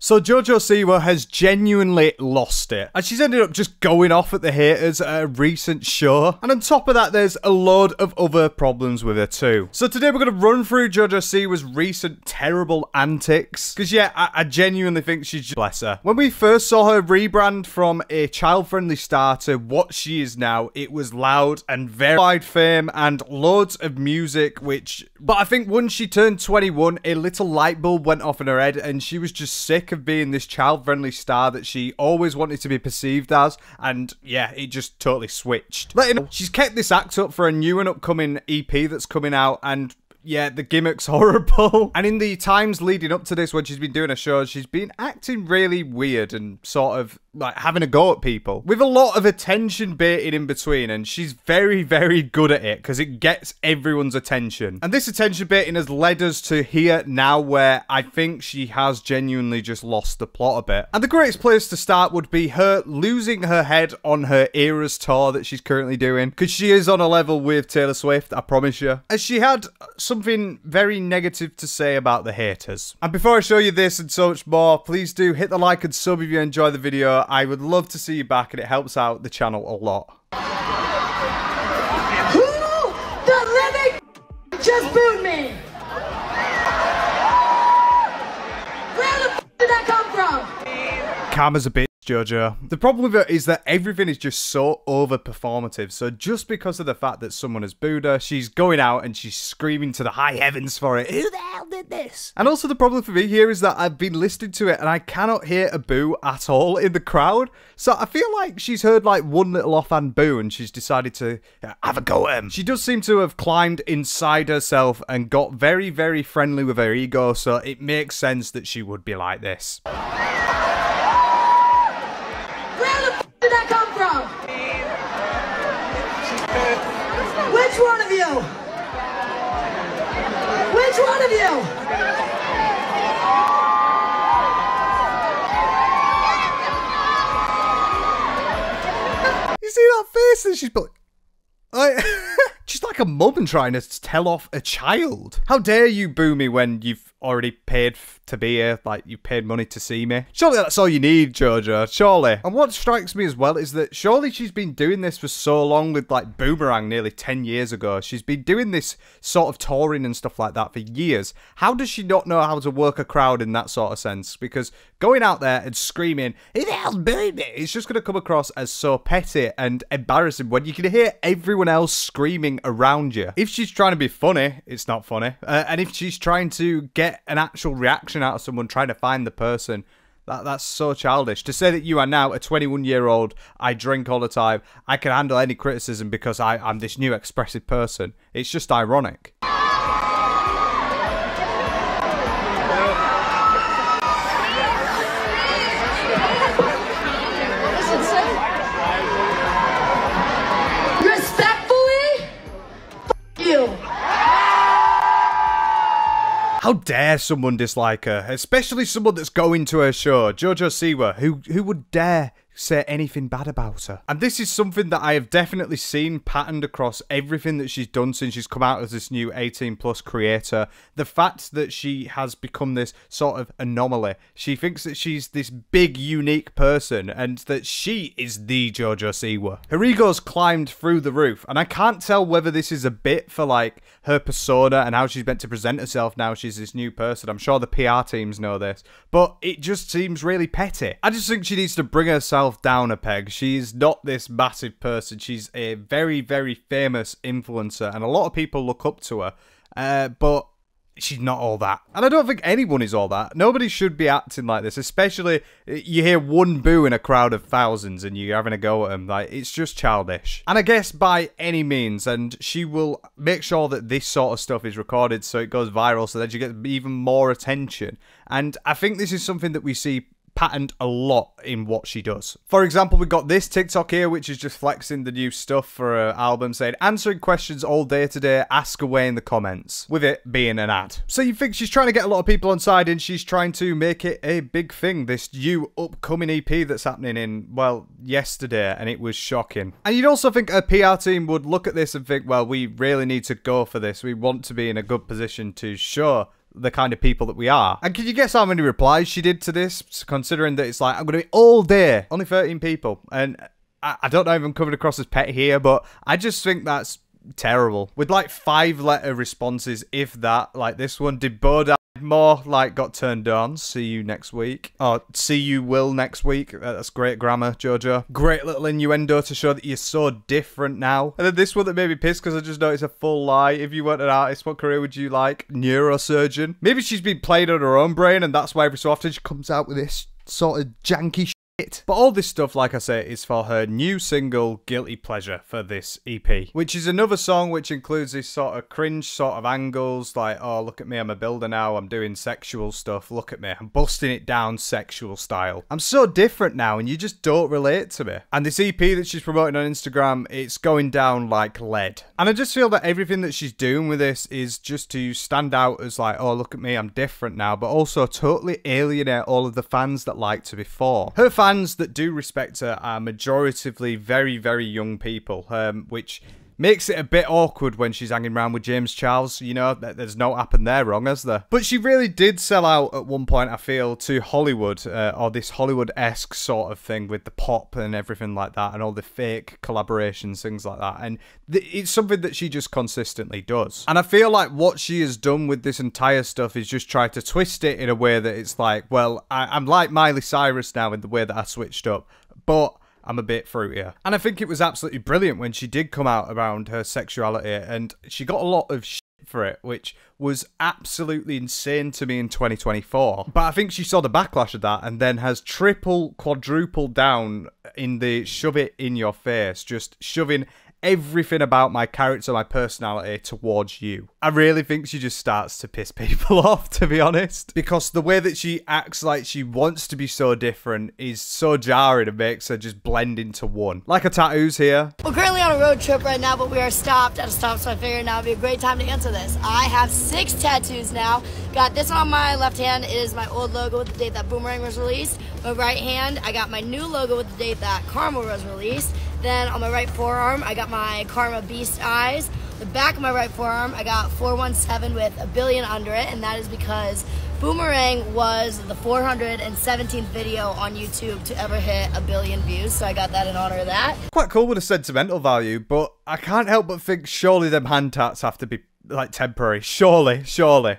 So JoJo Siwa has genuinely lost it, and she's ended up just going off at the haters at a recent show, and on top of that there's a load of other problems with her too. So today we're going to run through JoJo Siwa's recent terrible antics, because yeah, I genuinely think she's just, bless her. When we first saw her rebrand from a child-friendly star to what she is now, it was loud and very wide fame and loads of music, but I think once she turned 21, a little light bulb went off in her head and she was just sick of being this child-friendly star that she always wanted to be perceived as, and yeah, it just totally switched. She's kept this act up for a new and upcoming EP that's coming out, and yeah, the gimmick's horrible. And in the times leading up to this, when she's been doing her shows, she's been acting really weird and sort of like having a go at people with a lot of attention baiting in between, and she's very, very good at it because it gets everyone's attention. And this attention baiting has led us to here now, where I think she has genuinely just lost the plot a bit. And the greatest place to start would be her losing her head on her Eras tour that she's currently doing, because she is on a level with Taylor Swift, I promise you. As she had something very negative to say about the haters. And before I show you this and so much more, please do hit the like and sub if you enjoy the video. I would love to see you back, and it helps out the channel a lot. Who the living just booed me? Where the f did that come from? Karma's a bitch, JoJo. The problem with it is that everything is just so over-performative. So just because of the fact that someone has booed her, she's going out and she's screaming to the high heavens for it. Who the hell did this? And also the problem for me here is that I've been listening to it and I cannot hear a boo at all in the crowd. So I feel like she's heard like one little offhand boo and she's decided to have a go at him. She does seem to have climbed inside herself and got very, very friendly with her ego. So it makes sense that she would be like this. Did that come from? Which one of you? Which one of you? You see that face? And she's like, she's like a mum and trying to tell off a child. How dare you boo me when you've already paid to be here, like you paid money to see me. Surely that's all you need, JoJo, surely. And what strikes me as well is that surely she's been doing this for so long with like Boomerang nearly 10 years ago. She's been doing this sort of touring and stuff like that for years. How does she not know how to work a crowd in that sort of sense? Because going out there and screaming, "Who the hell's booing me?" it's just going to come across as so petty and embarrassing when you can hear everyone else screaming around you. If she's trying to be funny, it's not funny. And if she's trying to get an actual reaction out of someone trying to find the person, that's so childish. To say that you are now a 21-year-old, I drink all the time, I can handle any criticism because I'm this new expressive person, it's just ironic. How dare someone dislike her, especially someone that's going to her show, JoJo Siwa, who would dare say anything bad about her? And this is something that I have definitely seen patterned across everything that she's done since she's come out as this new 18+ creator. The fact that she has become this sort of anomaly. She thinks that she's this big, unique person and that she is the JoJo Siwa. Her ego's climbed through the roof, and I can't tell whether this is a bit for like her persona and how she's meant to present herself now she's this new person. I'm sure the PR teams know this, but it just seems really petty. I just think she needs to bring herself down a peg. She's not this massive person. She's a very, very famous influencer and a lot of people look up to her, but she's not all that. And I don't think anyone is all that. Nobody should be acting like this, especially you hear one boo in a crowd of thousands and you're having a go at them. Like, it's just childish. And I guess by any means, and she will make sure that this sort of stuff is recorded so it goes viral so that you get even more attention. And I think this is something that we see patterned a lot in what she does. For example, we got this TikTok here, which is just flexing the new stuff for her album, saying, "Answering questions all day today, ask away in the comments," with it being an ad. So you think she's trying to get a lot of people on side and she's trying to make it a big thing, this new upcoming EP that's happening in, well, yesterday, and it was shocking. And you'd also think a PR team would look at this and think, well, we really need to go for this. We want to be in a good position to show the kind of people that we are. And can you guess how many replies she did to this, considering that it's like, I'm going to be all day. Only 13 people. And I don't know if I'm coming across as petty here, but I just think that's terrible. With like 5-letter responses, if that, like this one. Did Boda more like got turned on? See you next week. Or see you will next week. That's great grammar, Jojo. Great little innuendo to show that you're so different now. And then this one that made me pissed because I just know it's a full lie. If you weren't an artist, what career would you like? Neurosurgeon. Maybe she's been played on her own brain and that's why every so often she comes out with this sort of janky shit. But all this stuff, like I say, is for her new single, Guilty Pleasure, for this EP. Which is another song which includes this sort of cringe sort of angles, like, oh, look at me, I'm a builder now, I'm doing sexual stuff, look at me, I'm busting it down sexual style. I'm so different now, and you just don't relate to me. And this EP that she's promoting on Instagram, it's going down like lead. And I just feel that everything that she's doing with this is just to stand out as like, oh, look at me, I'm different now, but also totally alienate all of the fans that liked her before. Her fans that do respect her are majoritively very, very young people, which makes it a bit awkward when she's hanging around with James Charles. You know, there's no happened there wrong, has there? But she really did sell out at one point, I feel, to Hollywood, or this Hollywood-esque sort of thing with the pop and everything like that, and all the fake collaborations, things like that. And it's something that she just consistently does. And I feel like what she has done with this entire stuff is just try to twist it in a way that it's like, well, I'm like Miley Cyrus now in the way that I switched up, but I'm a bit fruitier. And I think it was absolutely brilliant when she did come out around her sexuality, and she got a lot of shit for it, which was absolutely insane to me in 2024. But I think she saw the backlash of that and then has quadrupled down in the shove it in your face, just shoving everything about my character, my personality towards you. I really think she just starts to piss people off, to be honest, because the way that she acts like she wants to be so different is so jarring and makes her just blend into one. Like her tattoos here. We're currently on a road trip right now, but we are stopped at a stop, so I figured now would be a great time to answer this. I have 6 tattoos now. Got this one on my left hand. It is my old logo with the date that Boomerang was released. My right hand, I got my new logo with the date that Karma was released. Then on my right forearm, I got my Karma Beast eyes. The back of my right forearm, I got 417 with a billion under it, and that is because Boomerang was the 417th video on YouTube to ever hit 1 billion views, so I got that in honor of that. Quite cool with a sentimental value, but I can't help but think surely them hand tats have to be like temporary. Surely.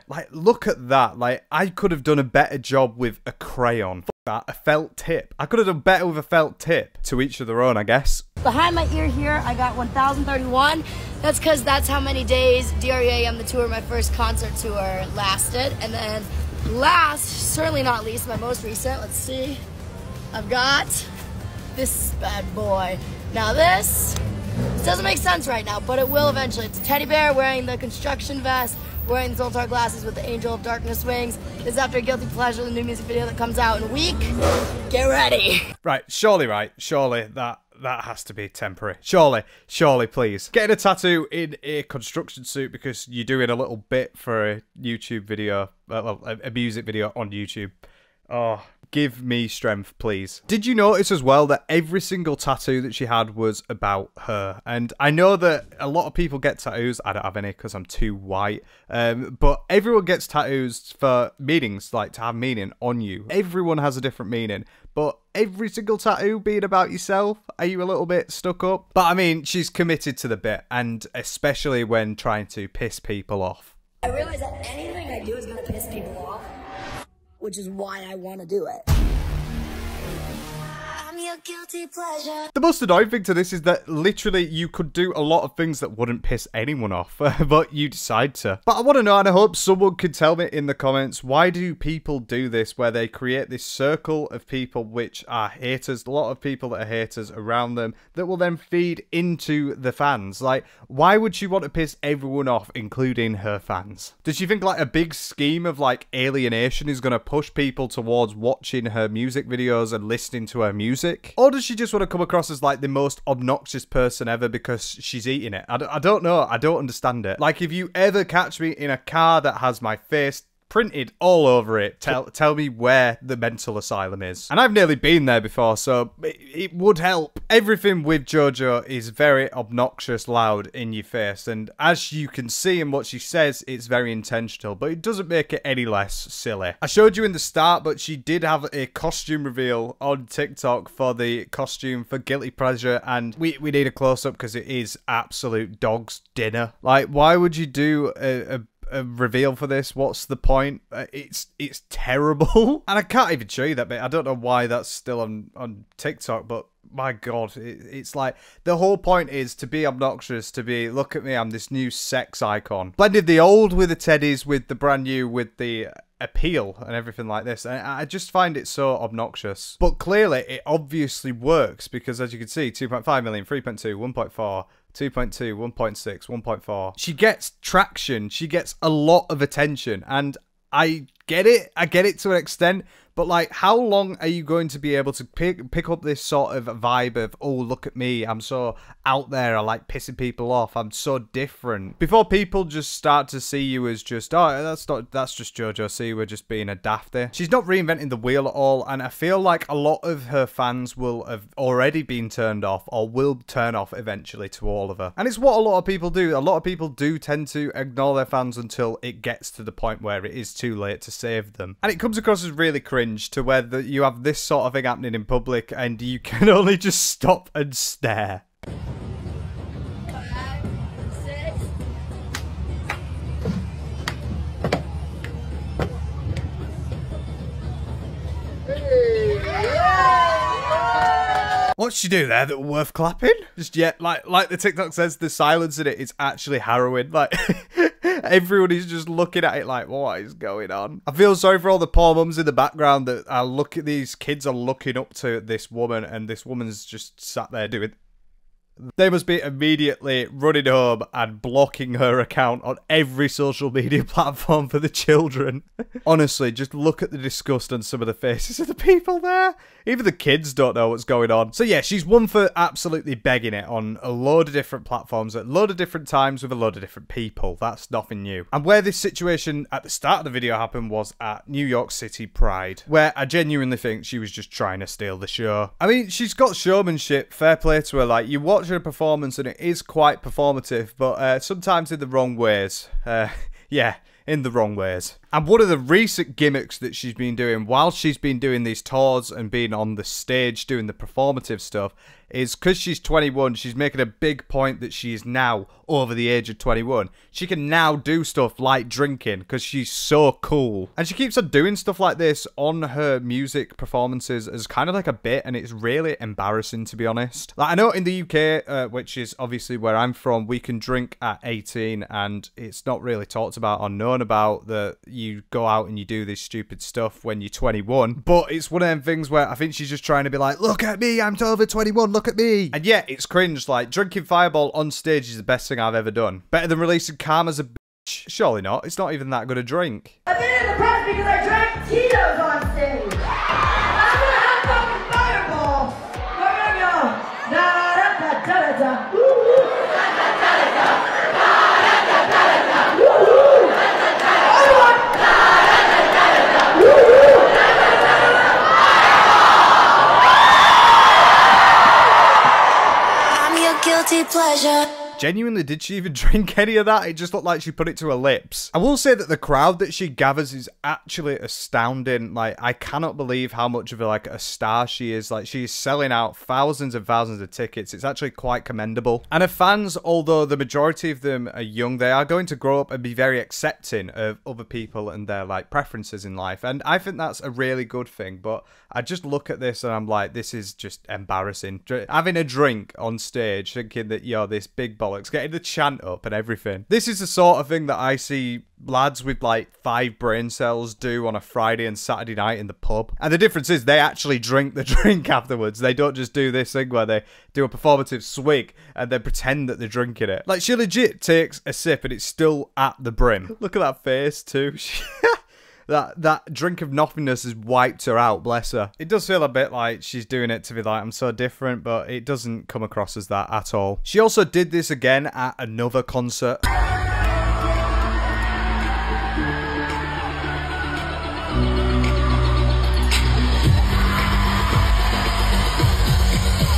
Like, look at that. Like, I could have done a better job with a crayon. Fuck that, a felt tip. I could have done better with a felt tip. To each of their own, I guess. Behind my ear here, I got 1031. That's because that's how many days DREAM, the tour, my first concert tour, lasted. And then last, certainly not least, my most recent, let's see, I've got this bad boy. Now this doesn't make sense right now, but it will eventually. It's a teddy bear wearing the construction vest, wearing the Zoltar glasses with the Angel of Darkness wings. This is after Guilty Pleasure, the new music video that comes out in a week. Get ready. Right, surely that has to be temporary. Surely, please. Getting a tattoo in a construction suit because you're doing a little bit for a YouTube video, well, a music video on YouTube. Oh, give me strength, please. Did you notice as well that every single tattoo that she had was about her? And I know that a lot of people get tattoos. I don't have any because I'm too white. But everyone gets tattoos for meanings, like to have meaning on you. Everyone has a different meaning. But every single tattoo being about yourself, are you a little bit stuck up? But I mean, she's committed to the bit, and especially when trying to piss people off. I realize that anything I do is going to piss people off, which is why I want to do it. I'm your guilty pleasure. The most annoying thing to this is that literally you could do a lot of things that wouldn't piss anyone off, but you decide to. But I want to know, and I hope someone can tell me in the comments, why do people do this where they create this circle of people which are haters, a lot of people that are haters around them, that will then feed into the fans? Like, why would she want to piss everyone off, including her fans? Does she think like a big scheme of like alienation is going to push people towards watching her music videos and listening to her music? Or does she just want to come across as like the most obnoxious person ever because she's eating it? I don't know. I don't understand it. Like, if you ever catch me in a car that has my face printed all over it. Tell me where the mental asylum is. And I've nearly been there before, so it would help. Everything with JoJo is very obnoxious, loud, in your face, and as you can see in what she says, it's very intentional, but it doesn't make it any less silly. I showed you in the start, but she did have a costume reveal on TikTok for the costume for Guilty Pleasure, and we need a close-up because it is absolute dog's dinner. Like, why would you do a reveal for this? What's the point? It's terrible. And I can't even show you that bit. I don't know why that's still on TikTok, but my god, it's like the whole point is to be obnoxious, to be, look at me, I'm this new sex icon. Blended the old with the teddies with the brand new with the appeal and everything like this, and I just find it so obnoxious. But clearly it obviously works because, as you can see, 2.5 million, 3.2, 1.4, 2.2, 1.6, 1.4. She gets traction. She gets a lot of attention. And I get it. I get it to an extent. But, like, how long are you going to be able to pick up this sort of vibe of, oh, look at me, I'm so out there, I like pissing people off, I'm so different, before people just start to see you as just, oh, that's just JoJo Siwa just being a dafty. She's not reinventing the wheel at all, and I feel like a lot of her fans will have already been turned off, or will turn off eventually to all of her. And it's what a lot of people do. A lot of people do tend to ignore their fans until it gets to the point where it is too late to save them. And it comes across as really cringe to where you have this sort of thing happening in public and you can only just stop and stare. What'd she do there that were worth clapping? Just yet, like the TikTok says, the silence in it is actually harrowing. Like, everyone is just looking at it like, what is going on? I feel sorry for all the poor mums in the background that these kids are looking up to this woman, and this woman's just sat there doing... They must be immediately running home and blocking her account on every social media platform for the children. Honestly, just look at the disgust on some of the faces of the people there. Even the kids don't know what's going on. So yeah, she's one for absolutely begging it on a load of different platforms at a load of different times with a load of different people. That's nothing new. And where this situation at the start of the video happened was at New York City Pride, where I genuinely think she was just trying to steal the show. I mean, she's got showmanship, fair play to her. Like, you watch her performance and it is quite performative, but sometimes in the wrong ways. Yeah, in the wrong ways. And one of the recent gimmicks that she's been doing while she's been doing these tours and being on the stage doing the performative stuff is, because she's 21, she's making a big point that she is now over the age of 21. She can now do stuff like drinking because she's so cool. And she keeps on doing stuff like this on her music performances as kind of like a bit, and it's really embarrassing, to be honest. Like, I know in the UK, which is obviously where I'm from, we can drink at 18 and it's not really talked about or known about that you go out and you do this stupid stuff when you're 21. But it's one of them things where I think she's just trying to be like, look at me, I'm over 21, look at me. And yeah, it's cringe. Like, drinking Fireball on stage is the best thing I've ever done. Better than releasing Karma's a bitch? Surely not. It's not even that good a drink. I've been in the press because I drank Tito's on stage. I'm gonna have fun with Fireball. We're gonna go da-da-da-da-da-da. Woo-woo. Guilty pleasure. Genuinely, did she even drink any of that? It just looked like she put it to her lips. I will say that the crowd that she gathers is actually astounding. Like, I cannot believe how much of a star she is. Like, she's selling out thousands and thousands of tickets. It's actually quite commendable. And her fans, although the majority of them are young, they are going to grow up and be very accepting of other people and their, like, preferences in life. And I think that's a really good thing. But I just look at this and I'm like, this is just embarrassing. Having a drink on stage, thinking that you're this big bollocks, getting the chant up and everything. This is the sort of thing that I see lads with like 5 brain cells do on a Friday and Saturday night in the pub. And the difference is they actually drink the drink afterwards. They don't just do this thing where they do a performative swig and then pretend that they're drinking it. Like, she legit takes a sip and it's still at the brim. Look at that face too. That drink of nothingness has wiped her out, bless her. It does feel a bit like she's doing it to be like, I'm so different, but it doesn't come across as that at all. She also did this again at another concert.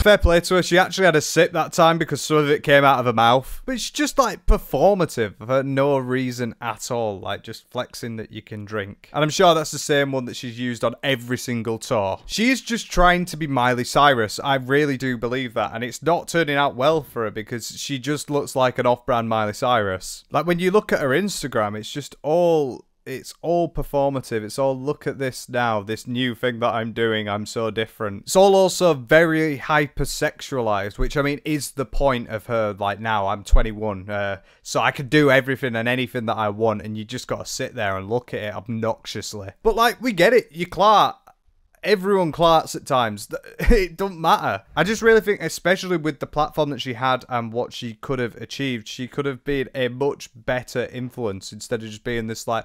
fair play to her. She actually had a sip that time because some of it came out of her mouth. But it's just like performative for no reason at all. Like just flexing that you can drink. And I'm sure that's the same one that she's used on every single tour. She is just trying to be Miley Cyrus. I really do believe that. And it's not turning out well for her because she just looks like an off-brand Miley Cyrus. Like when you look at her Instagram, it's all performative. It's all, look at this now, this new thing that I'm doing, I'm so different. It's all also very hypersexualized, which I mean is the point of her. Like now I'm 21, so I can do everything and anything that I want, and you just gotta sit there and look at it obnoxiously. But like, we get it, you clart. Everyone clarts at times. It don't matter. I just really think, especially with the platform that she had and what she could have achieved, she could have been a much better influence instead of just being this like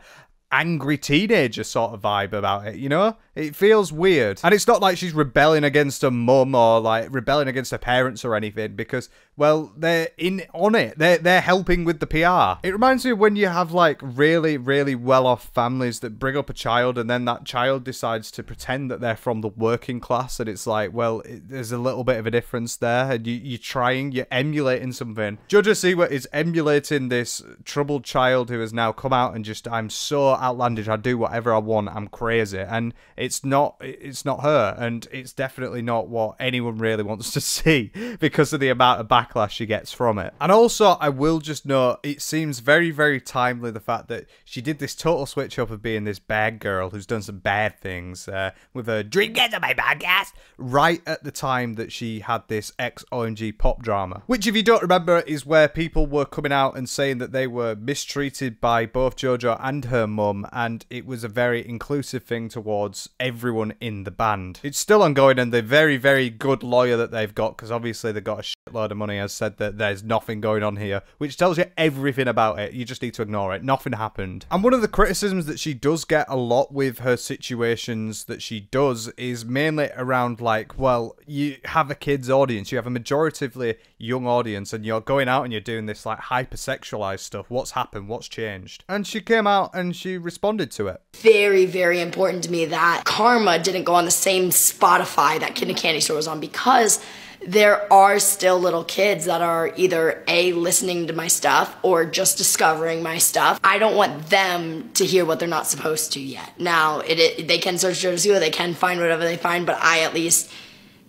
angry teenager sort of vibe about it, you know? It feels weird. And it's not like she's rebelling against her mum or like rebelling against her parents or anything because, well, they're in on it. They're helping with the PR. It reminds me of when you have like really, really well-off families that bring up a child and then that child decides to pretend that they're from the working class, and it's like, well, there's a little bit of a difference there, and you're emulating something. JoJo Siwa is emulating this troubled child who has now come out and just, I'm so outlandish, I do whatever I want, I'm crazy, and it's not her, and it's definitely not what anyone really wants to see because of the amount of backlash she gets from it. And also, I will just note, it seems very, very timely the fact that she did this total switch up of being this bad girl who's done some bad things with her Dream Gets on my podcast right at the time that she had this ex-OMG pop drama, which, if you don't remember, is where people were coming out and saying that they were mistreated by both JoJo and her mum, and it was a very inclusive thing towards everyone in the band. It's still ongoing, and the very, very good lawyer that they've got, because obviously they've got a shitload of money, has said that there's nothing going on here, which tells you everything about it. You just need to ignore it. Nothing happened. And one of the criticisms that she does get a lot with her situations that she does is mainly around like, well, you have a kids audience, you have a majoritively young audience, and you're going out and you're doing this like hypersexualized stuff. What's happened? What's changed? And she came out and she responded to it. Very, very important to me that Karma didn't go on the same Spotify that Kid and Candy Store was on, because there are still little kids that are either A, listening to my stuff or just discovering my stuff. I don't want them to hear what they're not supposed to yet. Now, they can search JoJo Siwa, they can find whatever they find, but I at least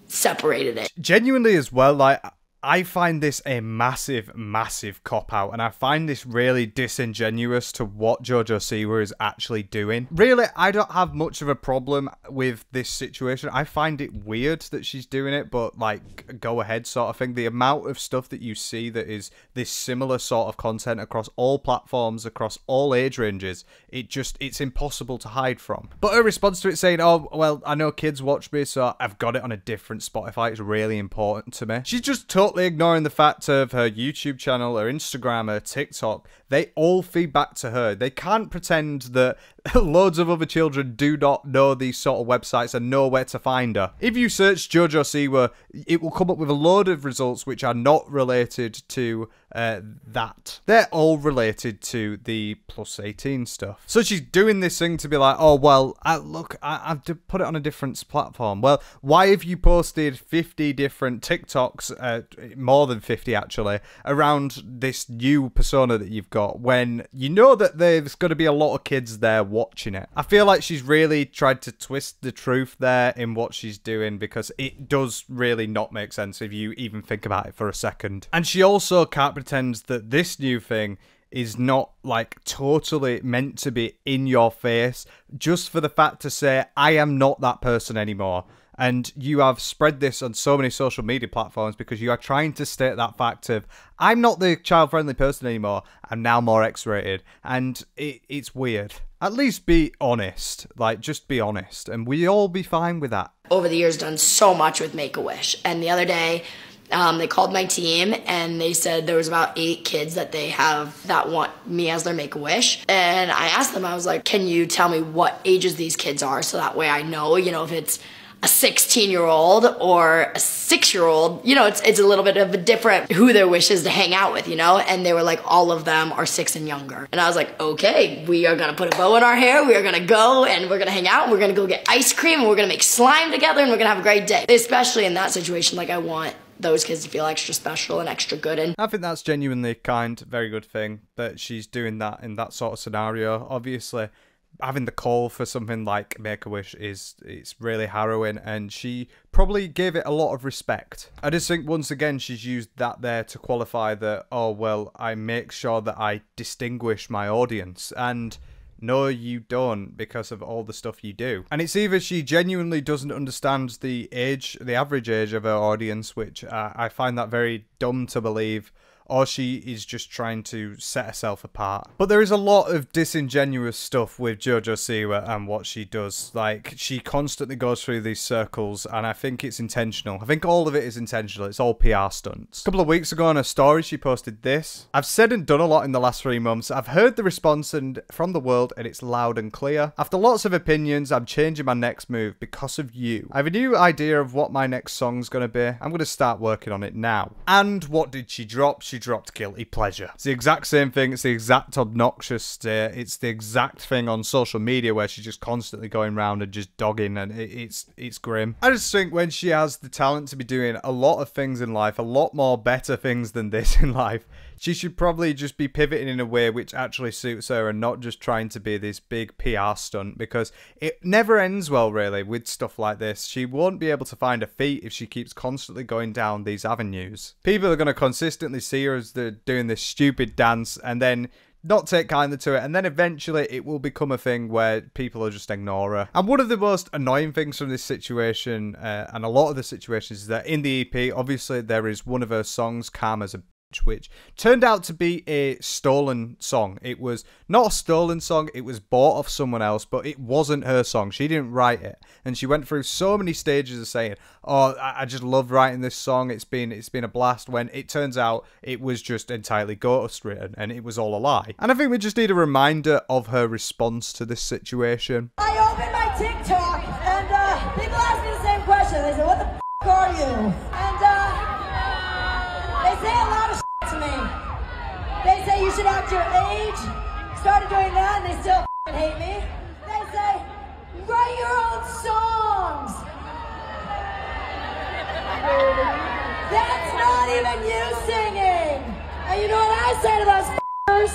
separated it. Genuinely as well, like, I find this a massive, massive cop-out, and I find this really disingenuous to what JoJo Siwa is actually doing. Really, I don't have much of a problem with this situation. I find it weird that she's doing it, but, like, go ahead sort of thing. The amount of stuff that you see that is this similar sort of content across all platforms, across all age ranges, it's impossible to hide from. But her response to it saying, oh, well, I know kids watch me, so I've got it on a different Spotify. It's really important to me. She's just totally ignoring the fact of her YouTube channel, her Instagram, her TikTok. They all feed back to her. They can't pretend that loads of other children do not know these sort of websites and know where to find her. If you search JoJo Siwa, it will come up with a load of results which are not related to that. They're all related to the plus 18 stuff. So she's doing this thing to be like, oh, well, I've put it on a different platform. Well, why have you posted 50 different TikToks, more than 50 actually, around this new persona that you've got, when you know that there's going to be a lot of kids there watching it? I feel like she's really tried to twist the truth there in what she's doing, because it does really not make sense if you even think about it for a second. And she also can't pretend that this new thing is not like totally meant to be in your face just for the fact to say, I am not that person anymore. And you have spread this on so many social media platforms because you are trying to state that fact of, I'm not the child-friendly person anymore, I'm now more X-rated. And it's weird. At least be honest. Like, just be honest. And we all be fine with that. Over the years, done so much with Make-A-Wish. And the other day, they called my team and they said there was about 8 kids that they have that want me as their Make-A-Wish. And I asked them, I was like, can you tell me what ages these kids are so that way I know, you know, if it's a 16-year-old or a 6-year-old, you know, it's a little bit of a different who their wish is to hang out with, you know? And they were like, all of them are 6 and younger. And I was like, okay, we are gonna put a bow in our hair, we are gonna go and we're gonna hang out, and we're gonna go get ice cream, and we're gonna make slime together, and we're gonna have a great day. Especially in that situation, like I want those kids to feel extra special and extra good. And I think that's genuinely kind, very good thing that she's doing that in that sort of scenario. Obviously, having the call for something like Make-A-Wish it's really harrowing, and she probably gave it a lot of respect. I just think once again she's used that there to qualify that, oh well, I make sure that I distinguish my audience, and no, you don't, because of all the stuff you do. And it's either she genuinely doesn't understand the average age of her audience, which I find that very dumb to believe, or she is just trying to set herself apart. But there is a lot of disingenuous stuff with JoJo Siwa and what she does. Like, she constantly goes through these circles, and I think it's intentional. I think all of it is intentional. It's all PR stunts. A couple of weeks ago on her story, she posted this. I've said and done a lot in the last 3 months. I've heard the response from the world, and it's loud and clear. After lots of opinions, I'm changing my next move because of you. I have a new idea of what my next song's gonna be. I'm gonna start working on it now. And what did she drop? She dropped Guilty Pleasure. It's the exact same thing. It's the exact obnoxious state. It's the exact thing on social media where she's just constantly going around and just dogging, and it's grim. I just think when she has the talent to be doing a lot of things in life, a lot more better things than this in life, she should probably just be pivoting in a way which actually suits her and not just trying to be this big PR stunt, because it never ends well, really, with stuff like this. She won't be able to find her feet if she keeps constantly going down these avenues. People are going to consistently see her as they're doing this stupid dance and then not take kindly to it, and then eventually it will become a thing where people will just ignore her. And one of the most annoying things from this situation, and a lot of the situations, is that in the EP, obviously there is one of her songs, Calm as a which turned out to be a stolen song. It was not a stolen song, it was bought off someone else, but it wasn't her song. She didn't write it, and she went through so many stages of saying, oh, I just love writing this song, it's been a blast, when it turns out it was just entirely ghost written and it was all a lie. And I think we just need a reminder of her response to this situation. I opened my TikTok and people ask me the same question. They say, what the f*** are you? And they say a lot of shit to me. They say you should act your age. Started doing that and they still f***ing hate me. They say, write your own songs. That's not even you singing. And you know what I say to those f***ers?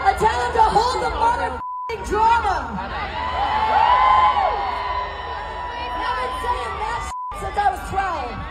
I tell them to hold the mother drama. I've been saying that since I was 12.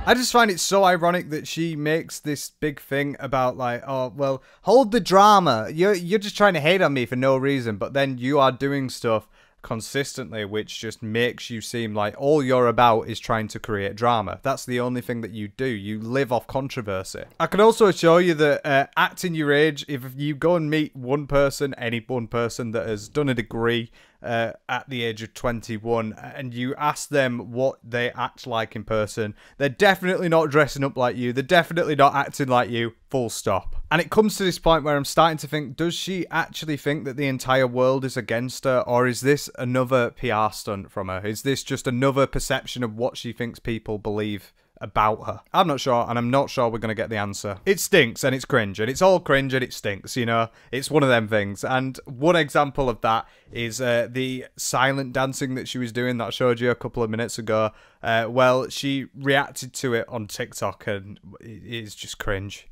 I just find it so ironic that she makes this big thing about, like, oh, well, hold the drama. You're just trying to hate on me for no reason, but then you are doing stuff consistently which just makes you seem like all you're about is trying to create drama. That's the only thing that you do. You live off controversy. I can also assure you that acting your age, if you go and meet one person, any one person that has done a degree at the age of 21, and you ask them what they act like in person, they're definitely not dressing up like you, they're definitely not acting like you, full stop. And it comes to this point where I'm starting to think, does she actually think that the entire world is against her, or is this another PR stunt from her? Is this just another perception of what she thinks people believe about her? I'm not sure, and I'm not sure we're going to get the answer. It stinks, and it's cringe, and it's all cringe, and it stinks, you know? It's one of them things, and one example of that is the silent dancing that she was doing that I showed you a couple of minutes ago. Well, she reacted to it on TikTok, and it is just cringe.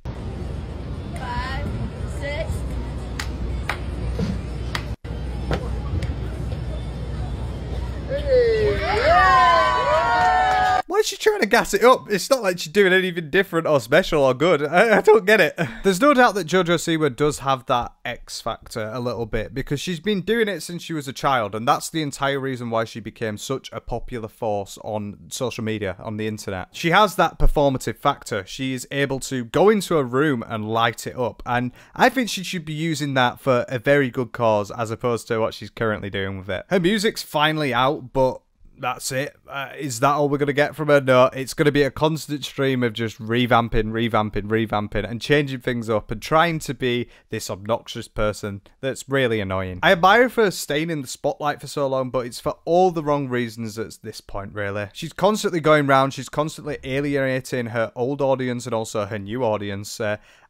5, 6. Why is she trying to gas it up? It's not like she's doing anything different or special or good. I don't get it. There's no doubt that JoJo Siwa does have that X factor a little bit, because she's been doing it since she was a child, and that's the entire reason why she became such a popular force on social media, on the internet. She has that performative factor. She is able to go into a room and light it up, and I think she should be using that for a very good cause as opposed to what she's currently doing with it. Her music's finally out, but that's it. Is that all we're going to get from her? No, it's going to be a constant stream of just revamping, and changing things up and trying to be this obnoxious person that's really annoying. I admire her for staying in the spotlight for so long, but it's for all the wrong reasons at this point, really. She's constantly going round, she's constantly alienating her old audience and also her new audience.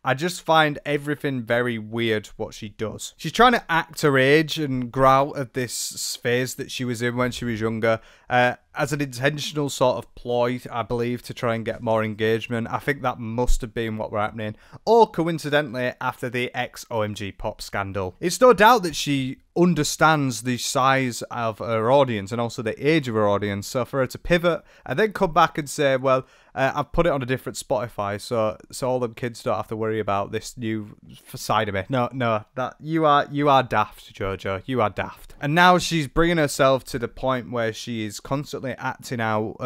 I just find everything very weird what she does. She's trying to act her age and grow out of this phase that she was in when she was younger as an intentional sort of ploy, I believe, to try and get more engagement. I think that must have been what were happening. Or coincidentally, after the ex-OMG Pop scandal. It's no doubt that she understands the size of her audience and also the age of her audience. So for her to pivot and then come back and say, well, I've put it on a different Spotify, so all them kids don't have to worry about this new side of me. No, that you are daft, Jojo. You are daft. And now she's bringing herself to the point where she is constantly acting out.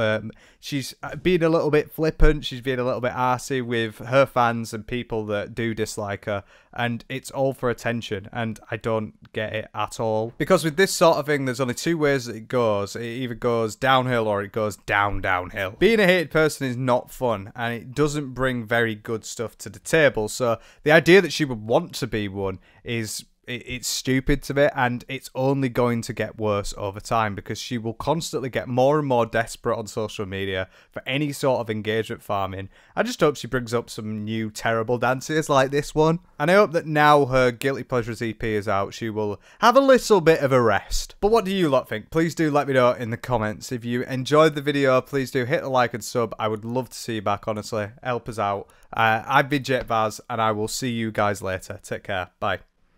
She's being a little bit flippant. She's being a little bit arsey with her fans and people that do dislike her. And it's all for attention. And I don't get it at all. Because with this sort of thing, there's only two ways that it goes. It either goes downhill or it goes downhill. Being a hated person is not fun. And it doesn't bring very good stuff to the table. So the idea that she would want to be one is... it's stupid to me, and it's only going to get worse over time because she will constantly get more and more desperate on social media for any sort of engagement farming. I just hope she brings up some new terrible dances like this one. And I hope that now her Guilty Pleasures EP is out, she will have a little bit of a rest. But what do you lot think? Please do let me know in the comments. If you enjoyed the video, please do hit the like and sub. I would love to see you back, honestly. Help us out. I've been Jake Vaz, and I will see you guys later. Take care. Bye.